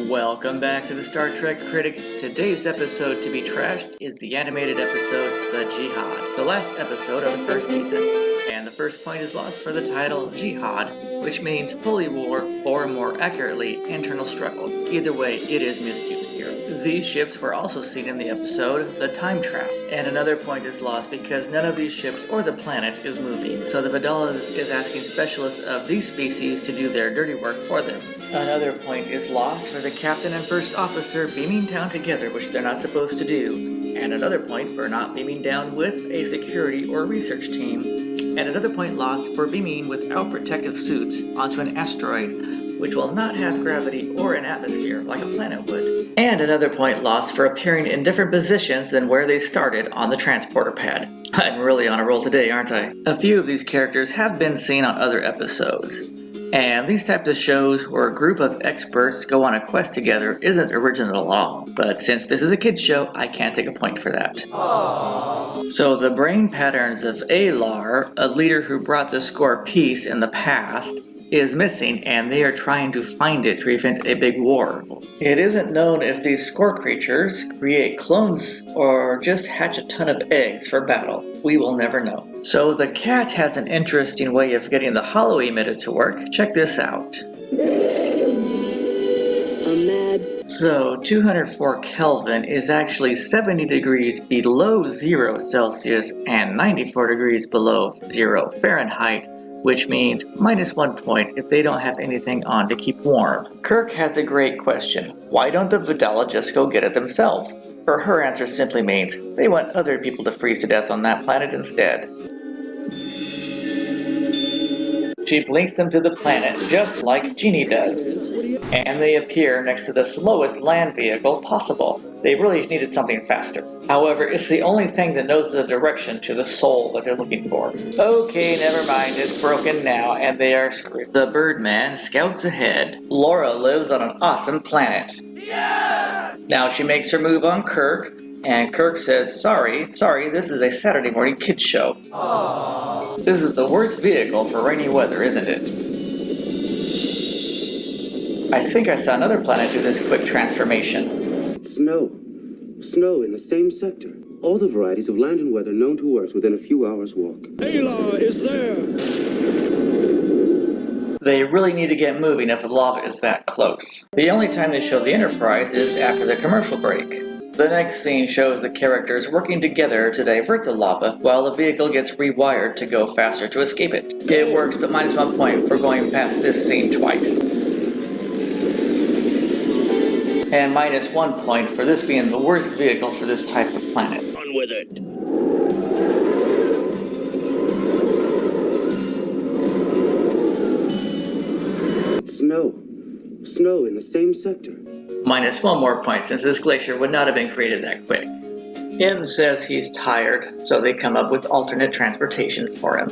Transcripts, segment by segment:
Welcome back to the Star Trek Critic. Today's episode to be trashed is the animated episode, The Jihad, the last episode of the first season. And the first point is lost for the title Jihad, which means holy war, or more accurately, internal struggle. Either way, it is misused here. These ships were also seen in the episode, The Time Trap. And another point is lost because none of these ships or the planet is moving. So the Vidala is asking specialists of these species to do their dirty work for them. Another point is lost for the captain and first officer beaming down together, which they're not supposed to do. And another point for not beaming down with a security or research team. And another point lost for beaming without protective suits onto an asteroid, which will not have gravity or an atmosphere like a planet would. And another point lost for appearing in different positions than where they started on the transporter pad. I'm really on a roll today, aren't I? A few of these characters have been seen on other episodes. And these types of shows where a group of experts go on a quest together isn't original at all. But since this is a kids show, I can't take a point for that. Aww. So the brain patterns of Alar, a leader who brought the score peace in the past, is missing, and they are trying to find it to prevent a big war. It isn't known if these score creatures create clones or just hatch a ton of eggs for battle. We will never know. So the cat has an interesting way of getting the hollow emitter to work. Check this out. I'm mad. So 204 Kelvin is actually 70 degrees below 0 Celsius and 94 degrees below 0 Fahrenheit, which means -1 point if they don't have anything on to keep warm. Kirk has a great question. Why don't the Vidala just go get it themselves? For her answer simply means they want other people to freeze to death on that planet instead. She blinks them to the planet just like Jeannie does. And they appear next to the slowest land vehicle possible. They really needed something faster. However, it's the only thing that knows the direction to the soul that they're looking for. Okay, never mind, it's broken now and they are screwed. The Birdman scouts ahead. Laura lives on an awesome planet. Yes! Now she makes her move on Kirk, and Kirk says, sorry, this is a Saturday morning kids show. Aww. This is the worst vehicle for rainy weather, isn't it? I think I saw another planet do this quick transformation. Snow. Snow in the same sector. All the varieties of land and weather known to Earth within a few hours' walk. Ayla is there! They really need to get moving if the lava is that close. The only time they show the Enterprise is after the commercial break. The next scene shows the characters working together to divert the lava while the vehicle gets rewired to go faster to escape it. It works, but -1 point for going past this scene twice. And -1 point for this being the worst vehicle for this type of planet. On with it. Snow. Snow in the same sector. -1 more point since this glacier would not have been created that quick. Im says he's tired, so they come up with alternate transportation for him.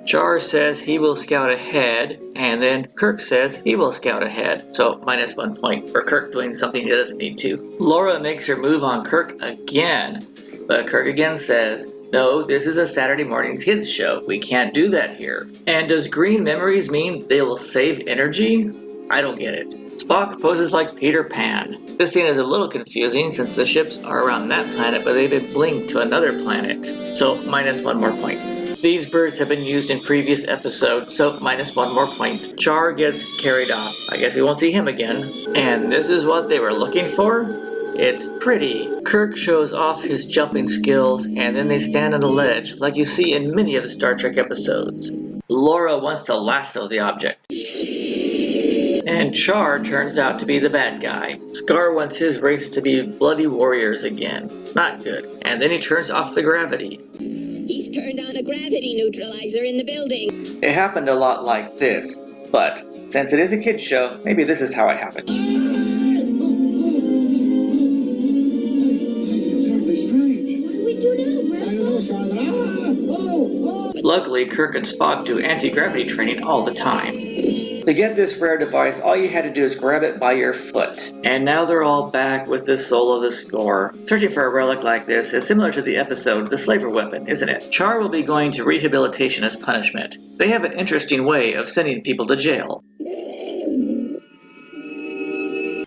Char says he will scout ahead, and then Kirk says he will scout ahead, so -1 point for Kirk doing something he doesn't need to. Laura makes her move on Kirk again, but Kirk again says, no, this is a Saturday morning kids show. We can't do that here. And does green memories mean they will save energy? I don't get it. Spock poses like Peter Pan. This scene is a little confusing since the ships are around that planet, but they've been blinked to another planet. So -1 more point. These birds have been used in previous episodes, so -1 more point. Char gets carried off. I guess we won't see him again. And this is what they were looking for? It's pretty. Kirk shows off his jumping skills, and then they stand on a ledge, like you see in many of the Star Trek episodes. Laura wants to lasso the object. And Char turns out to be the bad guy. Scar wants his race to be bloody warriors again. Not good. And then he turns off the gravity. He's turned on a gravity neutralizer in the building. It happened a lot like this, but since it is a kids show, maybe this is how it happened. Luckily, Kirk and Spock do anti-gravity training all the time. To get this rare device, all you had to do is grab it by your foot. And now they're all back with the soul of the score. Searching for a relic like this is similar to the episode The Slaver Weapon, isn't it? Char will be going to rehabilitation as punishment. They have an interesting way of sending people to jail.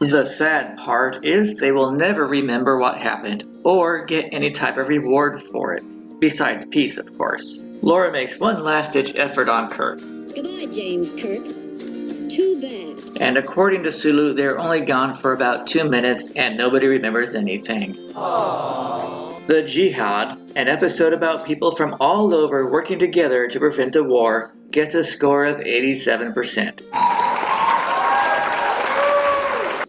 The sad part is they will never remember what happened, or get any type of reward for it. Besides peace, of course. Laura makes one last-ditch effort on Kirk. Goodbye, James Kirk. Too bad. And according to Sulu, they're only gone for about 2 minutes and nobody remembers anything. Aww. The Jihad, an episode about people from all over working together to prevent a war, gets a score of 87%.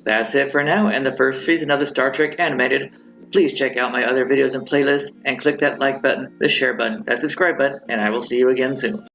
That's it for now and the first season of the Star Trek Animated. Please check out my other videos and playlists and click that like button, the share button, that subscribe button, and I will see you again soon.